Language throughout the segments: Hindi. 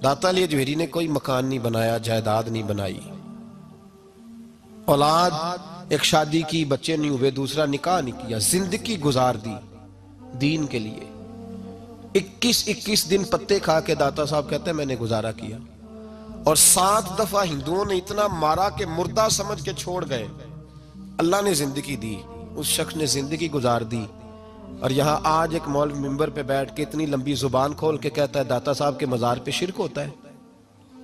दाता अली अजमेरी ने कोई मकान नहीं बनाया, जायदाद नहीं बनाई, औलाद एक शादी की, बच्चे नहीं हुए, दूसरा निकाह नहीं किया, जिंदगी गुजार दी दीन के लिए। 21-21 दिन पत्ते खा के दाता साहब कहते हैं मैंने गुजारा किया। और 7 दफा हिंदुओं ने इतना मारा कि मुर्दा समझ के छोड़ गए। अल्लाह ने जिंदगी दी, उस शख्स ने जिंदगी गुजार दी। और यहाँ आज एक मौलवी मिंबर पे बैठ के इतनी लंबी जुबान खोल के कहता है दाता साहब के मजार पे शिरक होता है।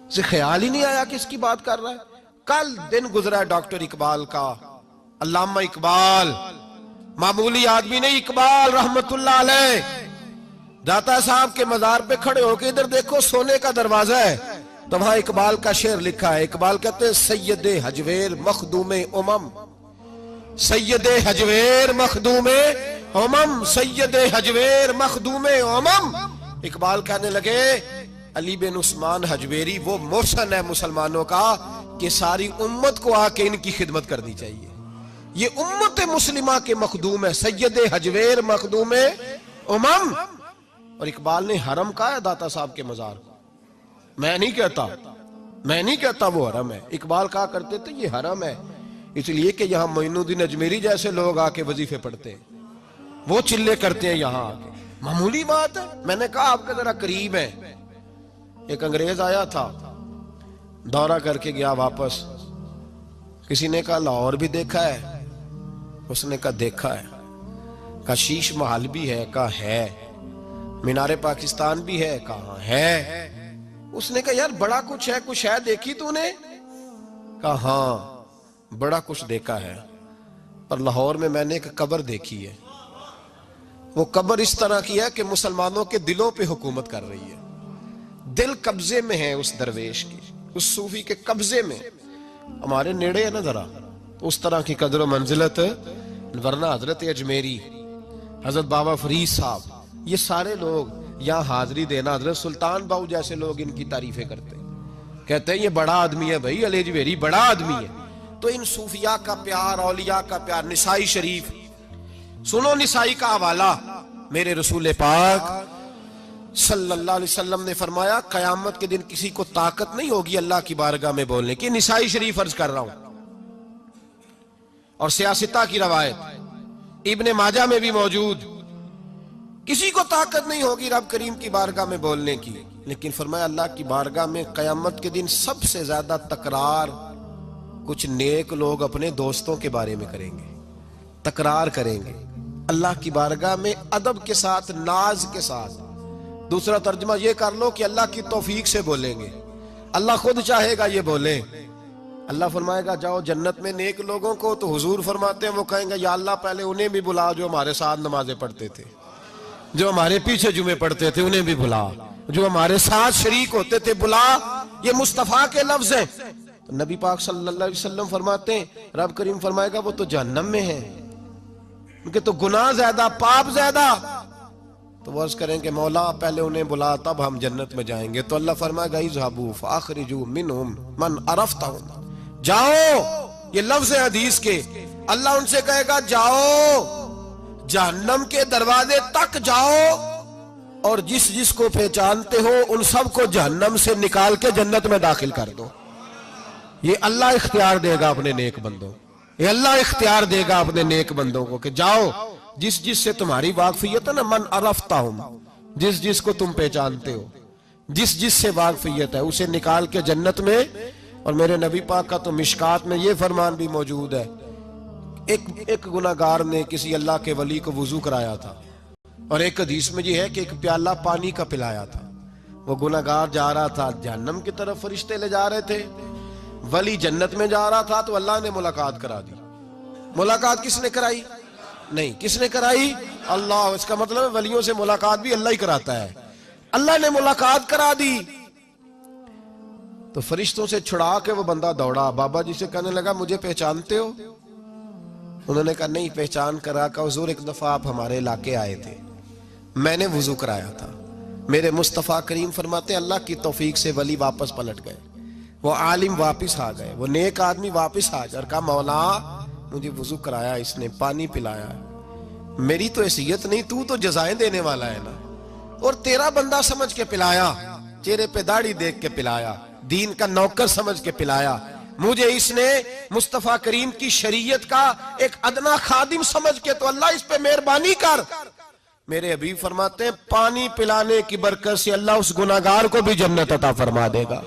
उसे ख्याल ही नहीं आया कि इसकी बात कर रहा है। कल दिन गुजरा है डॉक्टर इकबाल का, अल्लामा इकबाल, मामूली आदमी नहीं, इकबाल रहमतुल्लाह अलैह। दाता साहब के मजार पे खड़े होके इधर देखो, सोने का दरवाजा है, तो वहां इकबाल का शेर लिखा है। इकबाल कहते हैं सैयदे हजवेर मखदूमे उमम, सैयदे हजवेर मखदूमे उमम, सैयदे हजवेर मखदूमे उमम। इकबाल कहने लगे अली बिन उस्मान हजवेरी वो मोहसन है मुसलमानों का कि सारी उम्मत को आके इनकी खिदमत करनी चाहिए। ये उम्मत मुस्लिमा के मखदूम है, सैयदे हजवेर मखदूमे उमम। और इकबाल ने हरम कहा है दाता साहब के मजार को। मैं नहीं कहता वो हरम है। इकबाल कहा करते थे ये हरम है, इसलिए कि यहाँ मोइनुद्दीन अजमेरी जैसे लोग आके वजीफे पढ़ते हैं, वो चिल्ले करते हैं यहाँ आके। मामूली बात है। मैंने कहा आपके जरा करीब है। एक अंग्रेज आया था, दौरा करके गया वापस। किसी ने कहा लाहौर भी देखा है? उसने कहा देखा है। कहा शीश महल भी है? कहा है। मीनारे पाकिस्तान भी है? कहा है। उसने कहा यार बड़ा कुछ है, कुछ है देखी तूने? कहा हाँ बड़ा कुछ देखा है, पर लाहौर में मैंने एक कब्र देखी है। वो कब्र इस तरह की है कि मुसलमानों के दिलों पे हुकूमत कर रही है। दिल कब्जे में है उस दरवेश की, उस सूफी के कब्जे में। हमारे नेड़े है ना जरा, उस तरह की कदर मंजिलत। वरना हजरत अजमेरी, हजरत बाबा फरीद साहब, ये सारे लोग यहाँ हाजिरी देना, हजरत सुल्तान बाहू जैसे लोग इनकी तारीफें करते हैं, कहते हैं ये बड़ा आदमी है भाई, अली अजमेरी बड़ा आदमी है। तो इन सूफिया का प्यार, औलिया का प्यार। निसाई शरीफ सुनो, निसाई का हवाला। मेरे रसूल पाक सल्लल्लाहु अलैहि वसल्लम ने फरमाया कयामत के दिन किसी को ताकत नहीं होगी अल्लाह की बारगाह में बोलने की। निसाई शरीफ अर्ज कर रहा हूं। और सियासता की रवायत इब्ने माजा में भी मौजूद, किसी को ताकत नहीं होगी रब करीम की बारगाह में बोलने की। लेकिन फरमाया अल्लाह की बारगाह में कयामत के दिन सबसे ज्यादा तकरार कुछ नेक लोग अपने दोस्तों के बारे में करेंगे, तकरार करेंगे अल्लाह की बारगाह में अदब के साथ, नाज के साथ। दूसरा तर्जमा ये कर लो कि अल्लाह की तौफीक से बोलेंगे, अल्लाह खुद चाहेगा ये बोले। अल्लाह फरमाएगा जाओ जन्नत में नेक लोगों को, तो हुजूर फरमाते हैं वो कहेंगे या अल्लाह पहले उन्हें भी बुला जो हमारे साथ नमाजें पढ़ते थे, जो हमारे पीछे जुमे पढ़ते थे उन्हें भी बुला, जो हमारे साथ शरीक होते थे बुला। ये मुस्तफा के लफ्ज हैं। तो नबी पाक सल्लल्लाहु अलैहि वसल्लम फरमाते हैं रब करीम फरमाएगा वो तो जहन्नम में है, उनके तो गुनाह ज्यादा, पाप ज्यादा। तो वो अर्ज करेंगे मौला पहले उन्हें बुला तब हम जन्नत में जाएंगे। तो अल्लाह फरमाएगा इज़हाबू फ़अख़रिजू मिनहुम मन अरफ़तहुम, जाओ। ये लफ्ज है हदीस के। अल्लाह उनसे कहेगा जाओ जहन्नम के दरवाजे तक जाओ, और जिस जिसको पहचानते हो उन सबको जहन्नम से निकाल के जन्नत में दाखिल कर दो। ये अल्लाह इख्तियार देगा अपने नेक बंदों, ये अल्लाह इख्तियार देगा अपने नेक बंदों को कि जाओ जिस जिस से तुम्हारी वाकफियत है ना, मन अरफ़तहुम, जिस जिस को तुम पहचानते हो, जिस जिस से वाकफियत है उसे निकाल के जन्नत में। और मेरे नबी पाक का तो मिशकात में ये फरमान भी मौजूद है, एक गुनाहगार ने किसी अल्लाह के वली को वुजू कराया था, और एक हदीस में ये है कि एक प्याला पानी का पिलाया था। वो गुनाहगार जा रहा था जहन्नम की तरफ, फरिश्ते ले जा रहे थे, वली जन्नत में जा रहा था, तो अल्लाह ने मुलाकात करा दी। मुलाकात किसने कराई? नहीं, किसने कराई? अल्लाह। इसका मतलब है वलियों से मुलाकात भी अल्लाह ही कराता है। अल्लाह ने मुलाकात करा दी तो फरिश्तों से छुड़ा के वो बंदा दौड़ा, बाबा जी से कहने लगा मुझे पहचानते हो? उन्होंने कहा नहीं पहचान करा। का हुजूर एक दफा आप हमारे इलाके आए थे, मैंने वुजू कराया था। मेरे मुस्तफ़ा करीम फरमाते अल्लाह की तौफीक से वली वापस पलट गए, वो आलिम वापस आ गए, वो नेक आदमी वापस आ गया और कहा मौला मुझे वुजू कराया इसने, पानी पिलाया, मेरी तो हैसियत नहीं, तू तो जज़ाएं देने वाला है ना, और तेरा बंदा समझ के पिलाया। चेहरे पे दाढ़ी देख के पिलाया, दीन का नौकर समझ के पिलाया, मुझे इसने मुस्तफा करीम की शरीयत का एक अदना खादिम समझ के, तो अल्लाह इस पे मेहरबानी कर। मेरे हबीब फरमाते हैं पानी पिलाने की बरकत से अल्लाह उस गुनाहगार को भी जन्नत अता फरमा देगा।